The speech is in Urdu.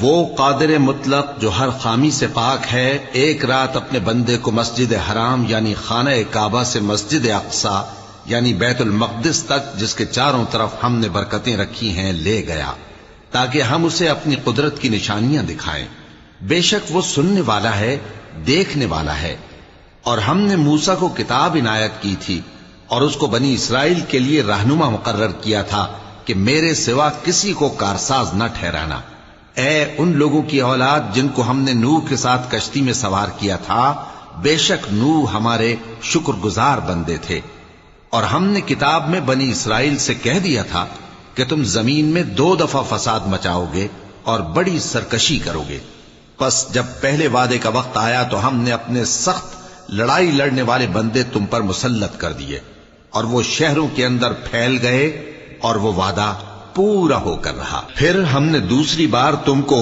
وہ قادر مطلق جو ہر خامی سے پاک ہے ایک رات اپنے بندے کو مسجد حرام یعنی خانہ کعبہ سے مسجد اقصی یعنی بیت المقدس تک جس کے چاروں طرف ہم نے برکتیں رکھی ہیں لے گیا تاکہ ہم اسے اپنی قدرت کی نشانیاں دکھائیں۔ بے شک وہ سننے والا ہے، دیکھنے والا ہے۔ اور ہم نے موسیٰ کو کتاب عنایت کی تھی اور اس کو بنی اسرائیل کے لیے رہنما مقرر کیا تھا کہ میرے سوا کسی کو کارساز نہ ٹھہرانا۔ اے ان لوگوں کی اولاد جن کو ہم نے نوح کے ساتھ کشتی میں سوار کیا تھا، بے شک نوح ہمارے شکر گزار بندے تھے۔ اور ہم نے کتاب میں بنی اسرائیل سے کہہ دیا تھا کہ تم زمین میں 2 دفعہ فساد مچاؤ گے اور بڑی سرکشی کرو گے۔ پس جب پہلے وعدے کا وقت آیا تو ہم نے اپنے سخت لڑائی لڑنے والے بندے تم پر مسلط کر دیے اور وہ شہروں کے اندر پھیل گئے اور وہ وعدہ پورا ہو کر رہا۔ پھر ہم نے دوسری بار تم کو